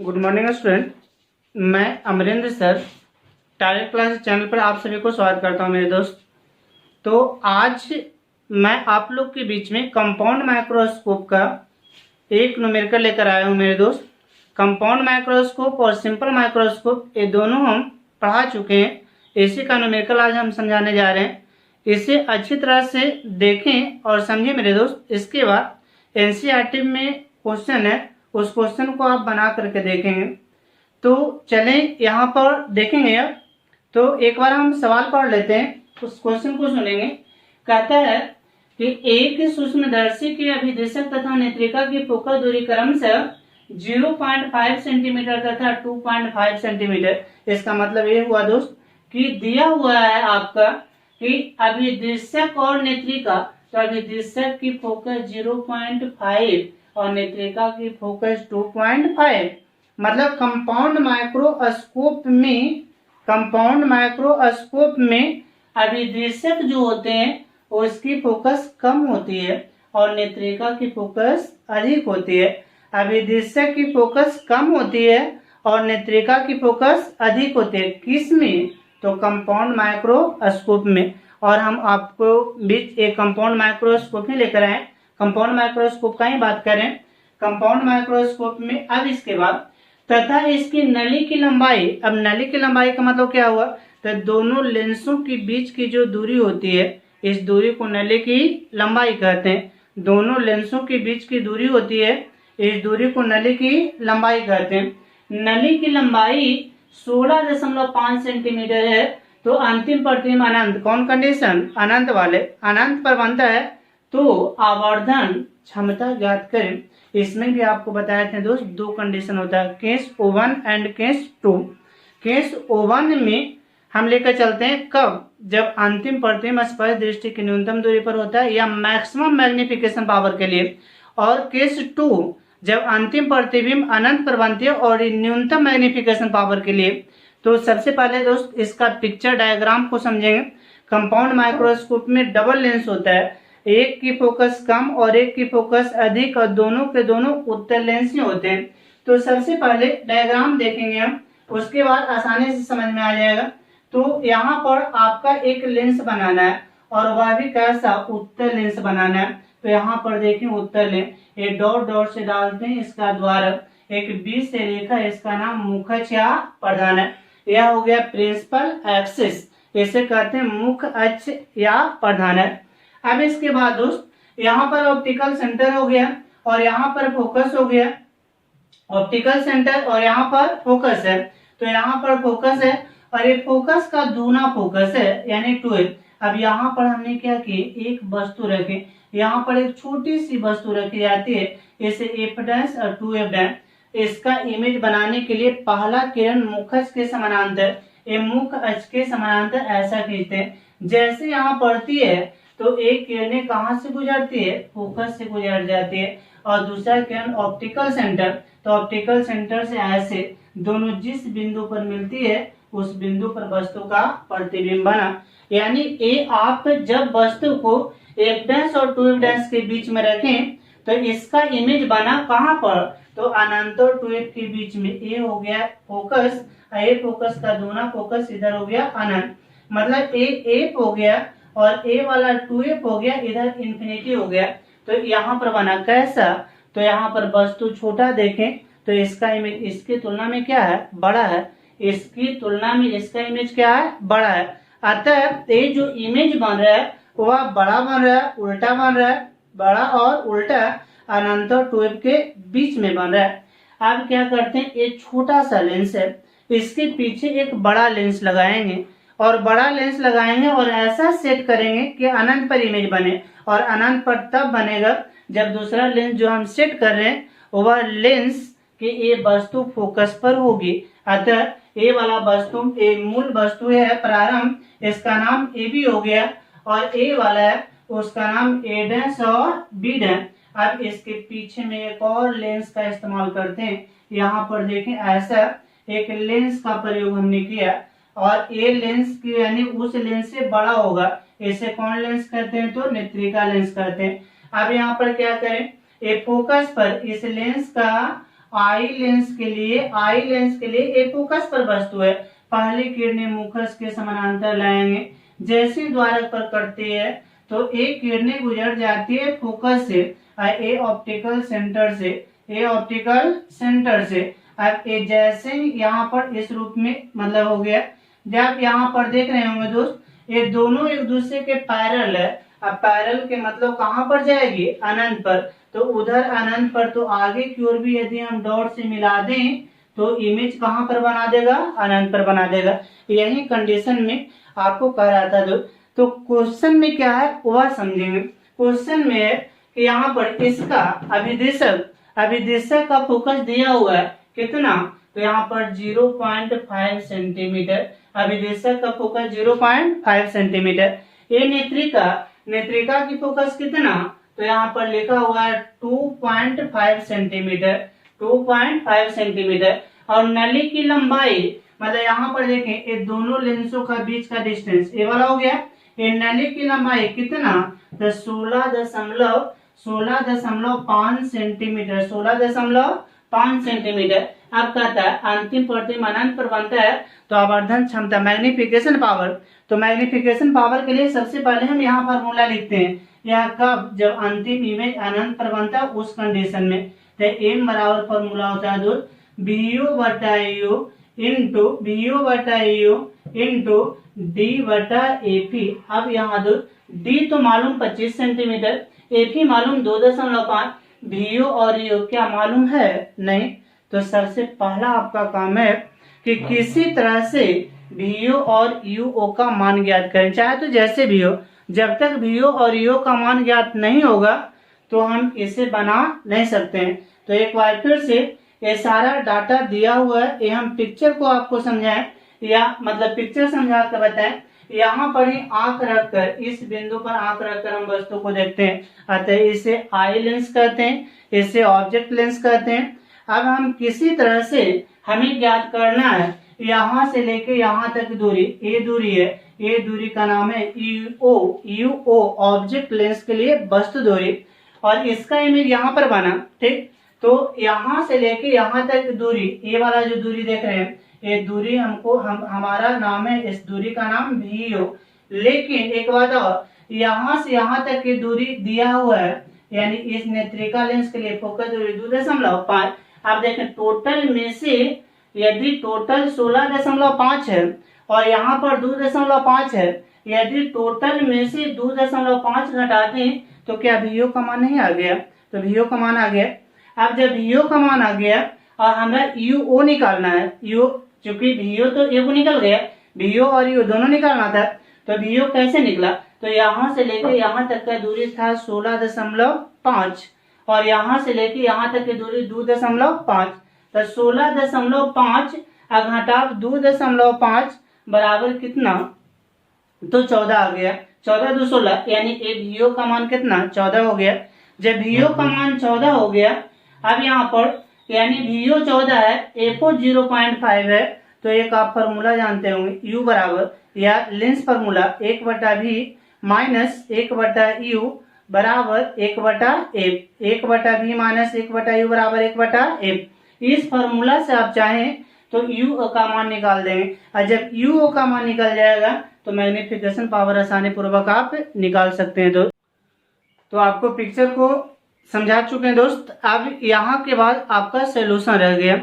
Good morning student. मैं Amarinder sir target class channel पर आप सभी को स्वागत करता हूं मेरे दोस्त। तो आज मैं आप लोग के बीच में कंपाउंड माइक्रोस्कोप का एक न्यूमेरिकल लेकर आया हूं मेरे दोस्त। कंपाउंड माइक्रोस्कोप और सिंपल माइक्रोस्कोप ये दोनों हम पढ़ा चुके हैं। इसी का न्यूमेरिकल आज हम समझाने जा रहे हैं। इसे अच्छी तरह से देखें और समझें मेरे दोस्त। इसके बाद एनसीईआरटी में क्वेश्चन है, उस क्वेश्चन को आप बना करके देखेंगे। तो चलें यहाँ पर देखेंगे। अब तो एक बार हम सवाल पढ़ लेते हैं, उस क्वेश्चन को सुनेंगे। कहता है कि एक सूक्ष्मदर्शी के अभिदेशक तथा नेत्रिका की फोकल दूरी क्रमशः 0.5 सेंटीमीटर तथा 2.5 सेंटीमीटर। इसका मतलब ये हुआ दोस्त कि दिया हुआ है आपका कि अभिदेशक और नेत्रिका, तो अभिदेशक की फोकस 0.5 और नेत्रिका की फोकस 2.5। मतलब कंपाउंड माइक्रोस्कोप में अभिदेशक जो होते हैं उसकी फोकस कम होती है और नेत्रिका की फोकस अधिक होती है। अभिदेशक की फोकस कम होती है और नेत्रिका की फोकस अधिक होती है। किस में? तो कंपाउंड माइक्रोस्कोप में। और हम आपको बीच एक कंपाउंड माइक्रोस्कोप ही लेकर आए, कंपाउंड माइक्रोस्कोप का ही बात करें। कंपाउंड माइक्रोस्कोप में अब इसके बाद तथा इसकी नली की लंबाई। अब नली की लंबाई का मतलब क्या हुआ? तो दोनों लेंसों के बीच की जो दूरी होती है, इस दूरी को नली की लंबाई कहते हैं। दोनों लेंसों के बीच की दूरी होती है, इस दूरी को नली की लंबाई कहते हैं। नली की लंबाई 16.5 सेंटीमीटर है। तो अंतिम प्रतिबिंब अनंत, कौन कंडीशन? अनंत वाले, अनंत पर बनता है। तो आवर्धन क्षमता ज्ञात करें। इसमें भी आपको बताए थे दोस्त, दो कंडीशन होता है, case O1 and case 2। Case O1 में हम लेकर चलते हैं कब? जब अंतिम प्रतिबिंब स्पर्श दृष्टि की न्यूनतम दूरी पर होता है या मैक्सिमम मैग्निफिकेशन पावर के लिए। और केस 2 जब अंतिम प्रतिबिंब अनंत पर बनती है और न्यूनतम मैग्निफिकेशन पावर के लिए। तो सबसे पहले दोस्त इसका पिक्चर डायग्राम को समझेंगे। कंपाउंड माइक्रोस्कोप में डबल लेंस होता है, एक की फोकस कम और एक की फोकस अधिक, और दोनों के दोनों उत्तल लेंस ही होते हैं। तो सबसे पहले डायग्राम देखेंगे हम, उसके बाद आसानी से समझ में आ जाएगा। तो यहाँ पर आपका एक लेंस बनाना है और वह भी कैसा? उत्तल लेंस बनाना है। तो यहाँ पर देखिए उत्तल लेंस, ये डॉट डॉट से डालते हैं इसका द्वारा, एक बीच से रेखा, इसका नाम मुख्य या प्रधान है। यह हो गया प्रिंसिपल एक्सिस, इसे कहते हैं मुख्य अक्ष या प्रधान है। अब इसके बाद दोस्त यहाँ पर ऑप्टिकल सेंटर हो गया और यहाँ पर फोकस हो गया। ऑप्टिकल सेंटर और यहाँ पर फोकस है। तो यहाँ पर फोकस है और ये फोकस का दूना फोकस है, यानी 2f। अब यहाँ पर हमने क्या किया? एक वस्तु रखे, यहाँ पर एक छोटी सी वस्तु रखी जाती है, इसे f' और 2f'। इसका इमेज बनाने के लिए पहला किरण मुख्य अक्ष के समानांतर, ये मुख्य अक्ष के समानांतर ऐसा खींचते हैं। जैसे यहाँ पड़ती है तो एक किरणें कहाँ से गुजरती है? फोकस से गुजर जाती है। और दूसरा किरण ऑप्टिकल सेंटर, तो ऑप्टिकल सेंटर से ऐसे दोनों जिस बिंदु पर मिलती है उस बिंदु पर वस्तु का प्रतिबिंब बना। यानी ए आप जब वस्तु को f' और 2f' के बीच में रखें तो इसका इमेज बना कहाँ पर? तो अनंत और 2f के बीच में। ए हो गया फोकस, ए फोकस का दूना फोकस इधर हो गया अनंत, मतलब ए हो गया और ए वाला 2f हो गया, इधर इन्फिनिटी हो गया। तो यहाँ पर बना कैसा? तो यहाँ पर वस्तु छोटा देखें तो इसका इमेज इसकी तुलना में क्या है? बड़ा है। इसकी तुलना में इसका इमेज क्या है? बड़ा है। अतः ये जो इमेज बन रहा है वह बड़ा बन रहा है, उल्टा बन रहा है, बड़ा और उल्टा अनंत और 2f के बीच में बन रहा है। अब क्या करते हैं, एक छोटा सा लेंस है, इसके पीछे एक बड़ा लेंस लगाएंगे और बड़ा लेंस लगाएंगे और ऐसा सेट करेंगे कि अनंत पर इमेज बने। और अनंत पर तब बनेगा जब दूसरा लेंस जो हम सेट कर रहे हैं वह लेंस की ये वस्तु फोकस पर होगी। अतः ये वाला वस्तु ये मूल वस्तु है प्रारंभ, इसका नाम ए बी हो गया, और ए वाला है उसका नाम a' और b'। अब इसके पीछे में एक और लेंस का इस्तेमाल करते हैं। यहाँ पर देखें ऐसा एक लेंस का प्रयोग हमने किया और ये लेंस की यानी उस लेंस से बड़ा होगा, इसे कौन लेंस कहते हैं? तो नेत्रिका लेंस कहते हैं। अब यहाँ पर क्या करें, ये फोकस पर इस लेंस का आई लेंस के लिए एक फोकस पर वस्तु है, पहली किरणें मुखस के समानांतर लाएंगे, जैसे द्वारक पर करते हैं तो एक किरणें गुजर जाती है फोकस से ए ऑप्टिकल सेंटर से। अब ये जैसे यहाँ पर इस रूप में मतलब हो गया। जब यहाँ पर देख रहे होंगे दोस्त, ये दोनों एक दूसरे के पैरेलल है। अब पैरेलल के मतलब कहाँ पर जाएगी, अनंत पर, तो उधर अनंत पर, तो आगे की ओर भी यदि हम डॉट से मिला दें तो इमेज कहाँ पर बना देगा, अनंत पर बना देगा। यही कंडीशन में आपको कह रहा था तो क्वेश्चन में क्या है वह समझेंगे। क्वेश्चन में है कि यहाँ पर इसका अभिदिशक का फोकस दिया हुआ है कितना, तो यहाँ पर 0.5 सेंटीमीटर, अभिदिशक का फोकस 0.5 सेंटीमीटर। ये नेत्रिका की फोकस कितना, तो यहाँ पर लिखा हुआ है 2.5 सेंटीमीटर, 2.5 सेंटीमीटर। और नली की लंबाई मतलब यहाँ पर देखें ये दोनों लेंसों का बीच का डिस्टेंस ये वाला हो गया। ये नली की लंबाई कितना, तो 16.5 सेंटीमीटर, 16.5 सेंटीमीटर। अब कहता है अंतिम प्रतिबिंब अनंत पर बनता है तो आवर्धन क्षमता मैग्निफिकेशन पावर, तो मैग्निफिकेशन पावर के लिए सबसे पहले हम यहाँ फॉर्मूला लिखते हैं। यह कब, जब अंतिम इमेज अनंत पर बनता है उस कंडीशन में। तो एम बराबर फॉर्मूला होता है दोस्त VU/U इंटू D/AP। अब यहाँ दोस्त D तो मालूम 25 सेंटीमीटर, AP मालूम 2.5, VU और U क्या मालूम है नहीं। तो सबसे पहला आपका काम है कि किसी तरह से VU और UO का मान ज्ञात करें, चाहे तो जैसे भी हो। जब तक VU और UO का मान ज्ञात नहीं होगा तो हम इसे बना नहीं सकते हैं। तो एक बार फिर से ये सारा डाटा दिया हुआ है, ये हम पिक्चर को आपको समझाएं या मतलब पिक्चर समझा कर बताएं। यहाँ पर ही आंख रखकर, इस बिंदु पर आंख रखकर हम वस्तु को देखते हैं, अतः इसे आई लेंस कहते हैं, इसे ऑब्जेक्ट लेंस कहते हैं। अब हम किसी तरह से हमें ज्ञात करना है यहाँ से लेके यहाँ तक दूरी, ये दूरी है, ये दूरी का नाम है UO ऑब्जेक्ट लेंस के लिए वस्तु दूरी। और इसका इमेज यहाँ पर बना, ठीक। तो यहाँ से लेके यहाँ तक दूरी, ये वाला जो दूरी देख रहे हैं, ये दूरी हमारा नाम है, इस दूरी का नाम VO। लेकिन एक बात और, यहाँ से यहाँ तक की दूरी दिया हुआ है, यानी इस नेत्रिका लेंस के लिए फोकस दूरी 2.5। आप देखें टोटल में से यदि टोटल 16.5 है और यहाँ पर 2.5 है, यदि टोटल में से 2.5 घटा दें तो क्या VO का मान नहीं आ गया, तो VO का मान आ गया। अब जब VO का मान आ गया और हमें UO निकालना है, चूंकि VO तो ये निकल गया, VO और U दोनों निकालना था, तो VO कैसे निकला, तो यहाँ से लेकर यहाँ तक का दूरी था 16.5 और यहाँ से लेकर यहाँ तक की दूरी 2.5, तो 16.5 घटाव 2.5 बराबर कितना, तो 14 आ गया। 14 2 16, यानी ए VO का मान कितना, 14 हो गया। जब VO का मान 14 हो गया, अब यहाँ पर यानी VO 14 है, FO 0.5 है, तो एक आप फॉर्मूला जानते होंगे U बराबर या lens formula 1/V minus 1/U बराबर 1/F, 1/V माइनस 1/U बराबर 1/F। इस फॉर्मूला से आप चाहें तो U का मान निकाल देंगे, और जब U का मान निकल जाएगा तो मैग्निफिकेशन पावर आसानी पूर्वक आप निकाल सकते हैं दोस्त। तो आपको पिक्चर को समझा चुके हैं दोस्त। अब यहाँ के बाद आपका सोल्यूशन रह गया,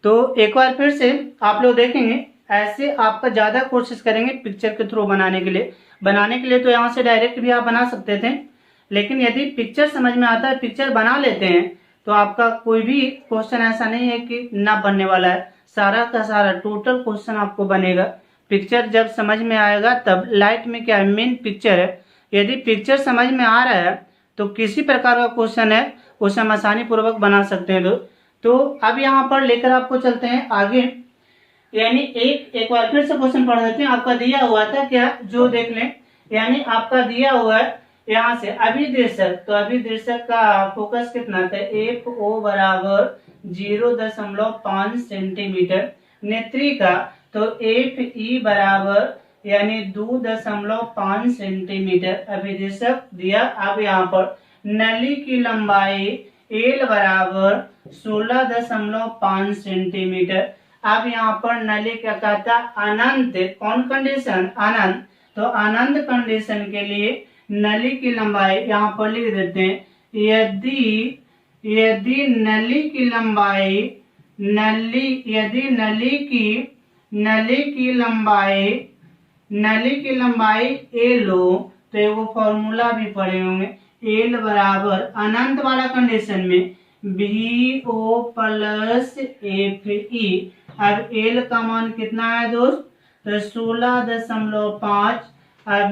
तो एक बार फिर से आप लोग देखेंगे, ऐसे आपका ज़्यादा कोशिश करेंगे पिक्चर के थ्रू बनाने के लिए तो यहाँ से डायरेक्ट भी आप बना सकते थे, लेकिन यदि पिक्चर समझ में आता है, पिक्चर बना लेते हैं, तो आपका कोई भी क्वेश्चन ऐसा नहीं है कि ना बनने वाला है। सारा का सारा टोटल क्वेश्चन आपको बनेगा। पिक्चर जब समझ में आएगा तब लाइट में क्या मेन पिक्चर है, यदि पिक्चर समझ में आ रहा है तो किसी प्रकार का क्वेश्चन है उसे हम आसानी पूर्वक बना सकते हैं। तो अब यहाँ पर लेकर आपको चलते हैं आगे, यानी एक बार फिर से क्वेश्चन पढ़ देते हैं। आपका दिया हुआ था क्या, जो देख लें, यानी आपका दिया हुआ है यहाँ से अभिदृश्यक, तो अभिदृश्यक का फोकस कितना था, FO बराबर 0.5 सेंटीमीटर। नेत्रिका तो FE बराबर यानी 2.5 सेंटीमीटर अभिदृश्यक दिया। अब यहाँ पर नली की लंबाई एल बराबर 16.5 सेंटीमीटर। अब यहाँ पर नली क्या कहता है अनंत, कौन कंडीशन अनंत, तो अनंत कंडीशन के लिए नली की लंबाई यहाँ पर लिख देते हैं, यदि नली की लंबाई यदि नली की लंबाई एल हो, तो एगो फॉर्मूला भी पढ़े होंगे, एल बराबर अनंत वाला कंडीशन में VO प्लस FE। अब एल का मान कितना है दोस्त, तो 16.5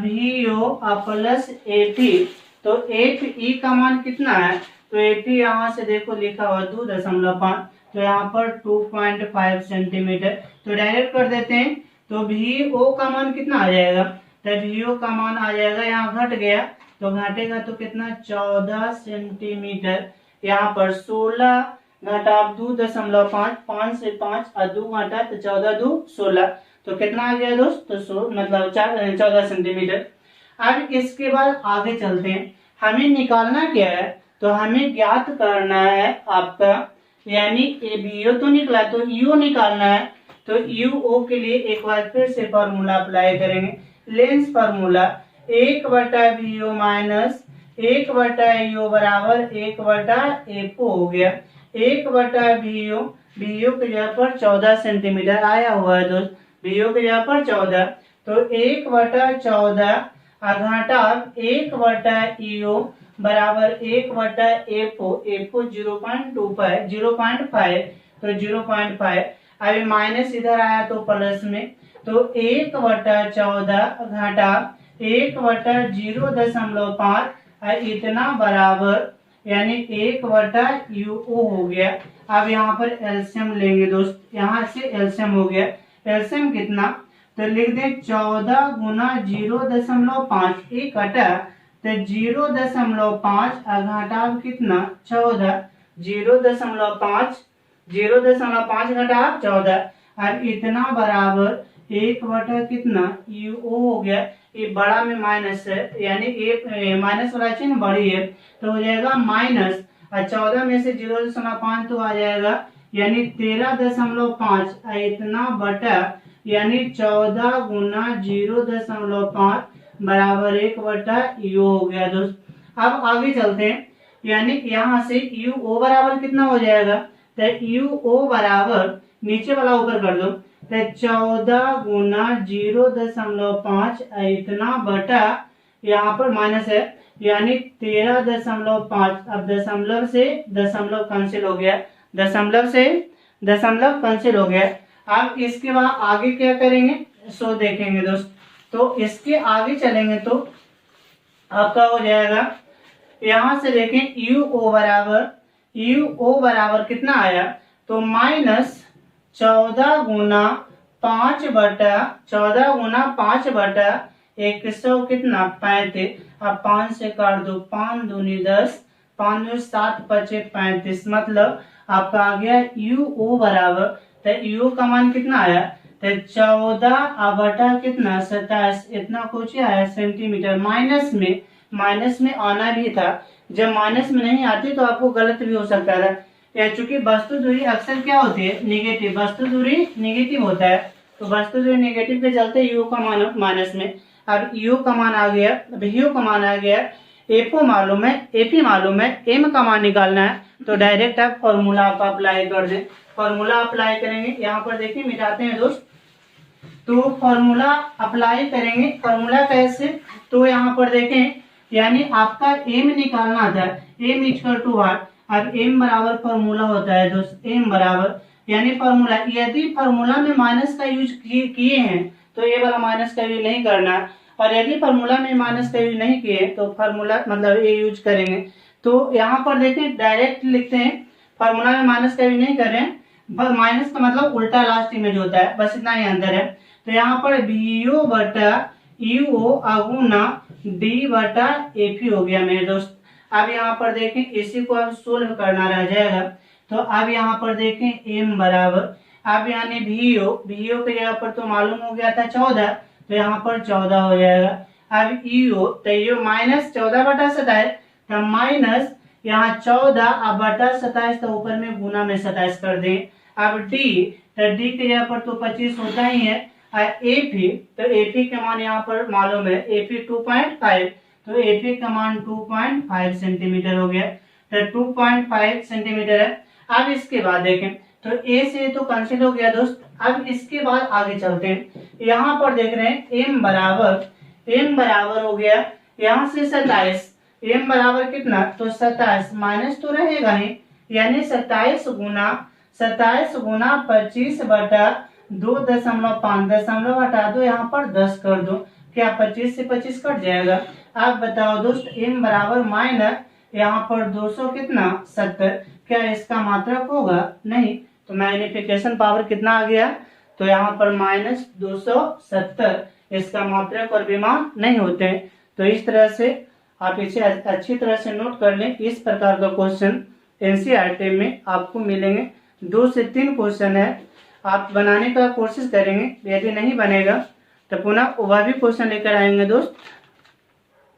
VO प्लस FE, तो FE का मान कितना है, तो FE यहाँ से देखो लिखा हुआ 2.5, तो यहाँ पर 2.5 सेंटीमीटर, तो डायरेक्ट कर देते हैं, तो VO का मान कितना आ जाएगा, तो VO का मान आ जाएगा, यहाँ घट गया तो घटेगा तो कितना 14 सेंटीमीटर, यहाँ पर 16 घटा 2.5, 5 से 5 और 2 घटा तो 14 2 16, तो कितना आ गया दोस्त, तो मतलब 14 सेंटीमीटर। अब इसके बाद आगे चलते हैं, हमें निकालना क्या है, तो हमें ज्ञात करना है आपका, यानी VO तो निकला तो U निकालना है, तो UO के लिए एक बार फिर से फॉर्मूला अप्लाई करेंगे, lens formula 1/VO minus 1/U बराबर 1/FO हो गया, 1/VO, VO की जगह पर 14 सेंटीमीटर आया हुआ है दोस्त, VO की जगह पर 14, तो 1/14 घटा 1/EU बराबर 1/FO, FO 0.5, तो 0.5, अभी माइनस इधर आया तो प्लस में, तो 1/14 घटा 1/0.5 इतना बराबर यानी 1/UO हो गया। अब यहाँ पर एलसीएम लेंगे दोस्त, यहाँ से एलसीएम हो गया, एलसीएम कितना, तो लिख दें 14 गुना 0.5, एक घटा तो 0.5 घटा कितना 14, 0.5 घटा 14, और इतना बराबर 1/ कितना UO हो गया, ये बड़ा में माइनस है, यानी ये माइनस वाला चिन्ह बड़ी है, तो हो जाएगा माइनस, और 14 में से 0.5 तो आ जाएगा, यानी 13.5 इतना बटा, यानी 14 गुना 0.5 बराबर 1/U हो गया दोस्त। अब आगे चलते हैं, यानी यहाँ से UO बराबर कितना हो जाएगा, तो UO बराबर नीचे वाला ऊपर कर दो, तो 14 गुना 0.5 इतना बटा, यहाँ पर माइनस है, यानी 13.5, अब दशमलव से दशमलव कैंसिल हो गया, दशमलव से दशमलव कैंसिल हो गया। अब इसके बाद आगे क्या करेंगे सो देखेंगे दोस्त, तो इसके आगे चलेंगे तो आपका हो जाएगा, यहाँ से देखें UO बराबर कितना आया, तो माइनस 14 गुना 5/100 कितना 35, अब 5 से काट दो, 5 दूनी 10, 5 दूनी 7 5 35, मतलब आपका आ गया UO बराबर, तो U का मान कितना आया, तो 14 बटा कितना 27, इतना कुछ आया सेंटीमीटर। माइनस में आना भी था, जब माइनस में नहीं आती तो आपको गलत भी हो सकता था, या चूंकि वस्तु दूरी अक्सर क्या होती है निगेटिव, वस्तु दूरी निगेटिव होता है, तो वस्तु दूरी निगेटिव के चलते U का मान माइनस में। अब U का मान आ गया, अब U का मान आ गया, FO मालूम है, FE मालूम है, M का मान निकालना है, तो डायरेक्ट आप फॉर्मूला आप अप्लाई कर दें, फॉर्मूला अप्लाई करेंगे, यहाँ पर देखिए मिटाते हैं दोस्त, तो फॉर्मूला अप्लाई करेंगे, फॉर्मूला कैसे, तो यहाँ पर देखें, यानी आपका M निकालना था, M इक्वल टू व्हाट, अब M बराबर फॉर्मूला होता है दोस्त, M बराबर यानी फॉर्मूला, यदि फॉर्मूला में माइनस का यूज किए हैं तो ये वाला माइनस का यूज नहीं करना, और यदि फॉर्मूला में माइनस का यूज नहीं किए तो फॉर्मूला मतलब ये यूज करेंगे। तो यहाँ पर देखें डायरेक्ट लिखते हैं, फॉर्मूला में माइनस का यूज नहीं कर रहे हैं, माइनस का मतलब उल्टा लास्ट इमेज होता है, बस इतना ही अंतर है। तो यहाँ पर VO बटा UO गुना D बटा FE हो गया मेरे दोस्त। अब यहाँ पर देखें इसी को अब सोल्व करना रह जाएगा, तो अब यहाँ पर देखें M बराबर, अब यानी VO की जगह पर तो मालूम हो गया था 14, तो यहाँ पर 14 हो जाएगा। अब EO तो ये माइनस 14/27 तो माइनस यहाँ 14 अब बटा 27 तो ऊपर में गुना में 27 कर दें। अब डी, तो डी के यहाँ पर तो 25 होता ही है। एपी, तो एपी का मान यहाँ पर मालूम है, एपी 2.5, तो एपी का मान 2.5 सेंटीमीटर हो गया, तो 2.5 सेंटीमीटर है। अब इसके बाद देखें तो ए से तो कैंसिल हो गया दोस्त। अब इसके बाद आगे चलते हैं, यहाँ पर देख रहे हैं m बराबर हो गया यहाँ से 27, m बराबर कितना, तो 27, माइनस तो रहेगा ही, यानी 27 गुना 25 बटा 2.5 दशमलव हटा दो, यहाँ पर 10 कर दो, क्या 25 से 25 कट जाएगा। अब बताओ दोस्त m बराबर माइनस यहाँ पर 200 कितना 70, क्या इसका मात्रक होगा, नहीं, तो मैग्निफिकेशन पावर कितना आ गया, तो यहाँ पर -270, इसका मात्रक और विमान नहीं होते हैं। तो इस तरह से आप इसे अच्छी तरह से नोट कर लें। इस प्रकार का क्वेश्चन एनसीईआरटी में आपको मिलेंगे, 2 से 3 क्वेश्चन है, आप बनाने का कोशिश करेंगे, यदि नहीं बनेगा तो पुनः वह भी क्वेश्चन लेकर आएंगे दोस्त।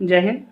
जय हिंद।